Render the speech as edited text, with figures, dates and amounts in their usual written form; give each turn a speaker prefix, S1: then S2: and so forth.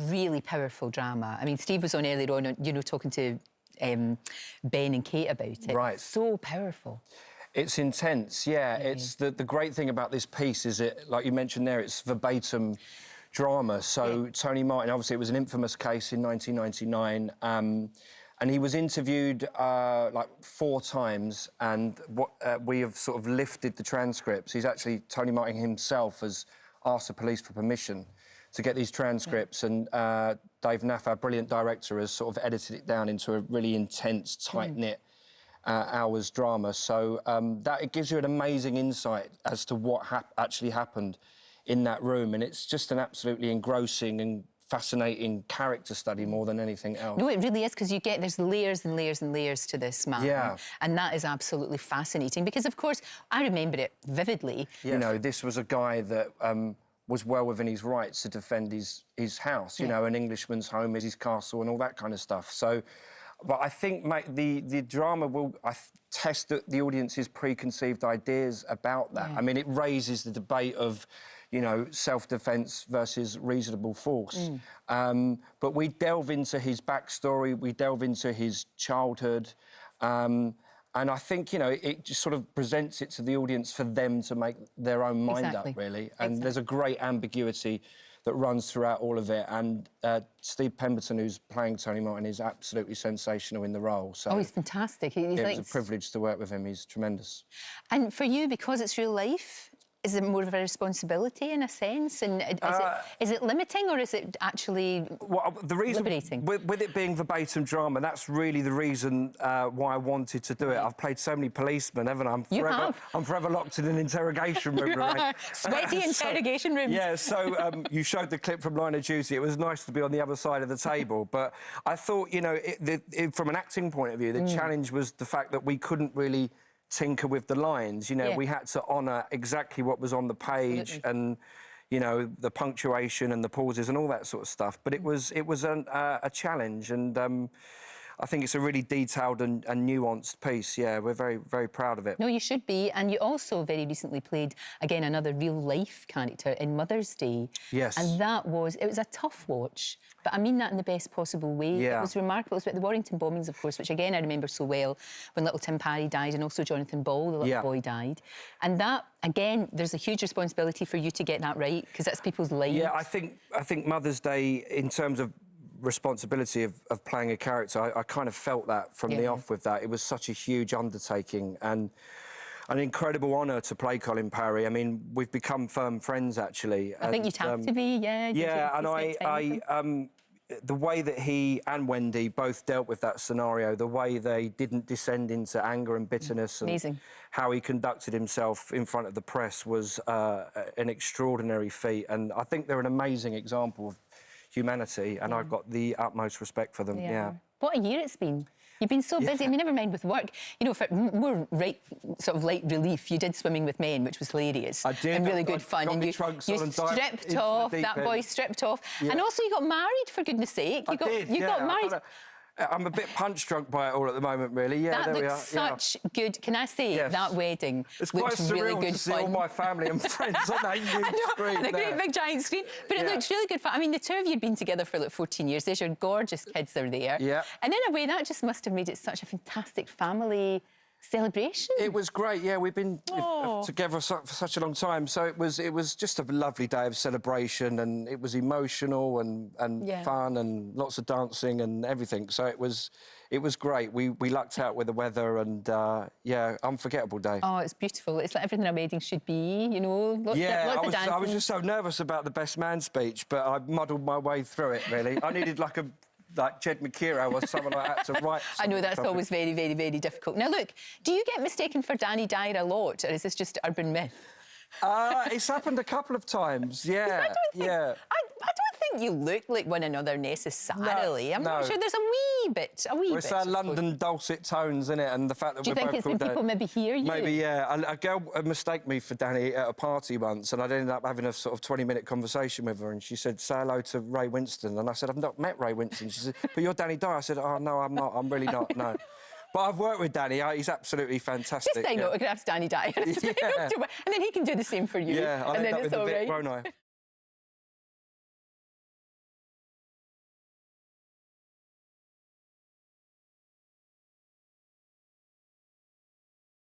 S1: really powerful drama. I mean, Steve was on earlier on, you know, talking to Ben and Kate about it.
S2: Right.
S1: So powerful.
S2: It's intense, yeah. It's the great thing about this piece is it, like you mentioned there, it's verbatim drama. So Tony Martin, obviously, it was an infamous case in 1999, and he was interviewed like 4 times, and we have sort of lifted the transcripts. He's actually, Tony Martin himself has asked the police for permission to get these transcripts, and Dave Naff, our brilliant director, has sort of edited it down into a really intense, tight-knit hours drama. So that it gives you an amazing insight as to what actually happened in that room, and it's just an absolutely engrossing and fascinating character study more than anything else.
S1: No, it really is, because there's layers and layers and layers to this man.
S2: Yeah.
S1: And that is absolutely fascinating, because, of course, I remember it vividly.
S2: Yes. You know, this was a guy that was well within his rights to defend his house. You know, an Englishman's home is his castle and all that kind of stuff. So, but I think, mate, the drama will test the audience's preconceived ideas about that. I mean, it raises the debate of, you know, self-defence versus reasonable force. But we delve into his backstory, we delve into his childhood, and I think, you know, it just sort of presents it to the audience for them to make their own mind up, really. And there's a great ambiguity that runs throughout all of it. And Steve Pemberton, who's playing Tony Martin, is absolutely sensational in the role. So
S1: he's fantastic. It
S2: was a privilege to work with him. He's tremendous. And
S1: for you, because it's real life, is it more of a responsibility in a sense? And is it limiting, or is it actually liberating?
S2: With it being verbatim drama, that's really the reason why I wanted to do it. I've played so many policemen, haven't I? I'm forever locked in an interrogation room.
S1: Sweaty interrogation rooms.
S2: Yeah, so you showed the clip from Line of Duty. It was nice to be on the other side of the table. But I thought, you know, from an acting point of view, the challenge was the fact that we couldn't really tinker with the lines. You know, we had to honour exactly what was on the page and, you know, the punctuation and the pauses and all that sort of stuff. But it was a challenge, and I think it's a really detailed and nuanced piece. Yeah, we're very, very proud of it.
S1: No, you should be. And you also very recently played, again, another real-life character in Mother's Day.
S2: Yes.
S1: And it was a tough watch, but I mean that in the best possible way.
S2: Yeah.
S1: It was remarkable. It was about the Warrington bombings, of course, which, again, I remember so well, when little Tim Parry died, and also Jonathan Ball, the little boy, died. And that, again, there's a huge responsibility for you to get that right, because that's people's lives.
S2: Yeah, I think Mother's Day, in terms of responsibility of playing a character, I kind of felt that from the off with that. It was such a huge undertaking and an incredible honour to play Colin Parry. I mean, we've become firm friends, actually.
S1: I think you'd have to be,
S2: Yeah, and the way that he and Wendy both dealt with that scenario, the way they didn't descend into anger and bitterness, and how he conducted himself in front of the press was an extraordinary feat. And I think they're an amazing example of humanity, and I've got the utmost respect for them. Yeah.
S1: What a year it's been. You've been so busy. I mean, never mind with work. You know, for more sort of light relief, you did Swimming with Men, which was hilarious.
S2: I did.
S1: And really good fun.
S2: And you
S1: stripped off. That boy stripped off. And also you got married, for goodness sake. You got married.
S2: I'm a bit punch drunk by it all at the moment, really. Yeah,
S1: that looks such good. Can I say that wedding
S2: it's
S1: looks
S2: quite
S1: really good
S2: to see
S1: fun.
S2: all my family and friends on that huge screen.
S1: On a great big giant screen. But it looks really good fun. I mean, the two of you had been together for like 14 years. There's your gorgeous kids that are there.
S2: Yeah.
S1: And in a way, that just must have made it such a fantastic family celebration.
S2: It was great, yeah. We've been together for such a long time, so it was just a lovely day of celebration, and it was emotional and fun and lots of dancing and everything. So it was great. We lucked out with the weather, and unforgettable day.
S1: Oh, it's beautiful. It's like everything a wedding should be, you know. Lots of dancing.
S2: I was just so nervous about the best man speech, but I muddled my way through it, really. I needed like Jed McKeough or someone like that to write.
S1: I know that's always very, very, very difficult. Now, look, do you get mistaken for Danny Dyer a lot, or is this just urban myth?
S2: It's happened a couple of times, yeah.
S1: I don't think you look like one another necessarily. I'm not sure. There's a wee bit.
S2: It's our London dulcet tones, isn't it? And the fact that we're both...
S1: Do you think it's when people maybe hear you?
S2: Maybe, yeah. A girl mistaked me for Danny at a party once, and I'd ended up having a sort of 20-minute conversation with her, and she said, say hello to Ray Winston. And I said, I've not met Ray Winston. She said, but you're Danny Dyer. I said, oh, no, I'm not. I'm really not, no. But I've worked with Danny. He's absolutely fantastic.
S1: Just sign autographs, Danny Dyer. And then he can do the same for you.
S2: Yeah, I'll end up with a bit, won't I?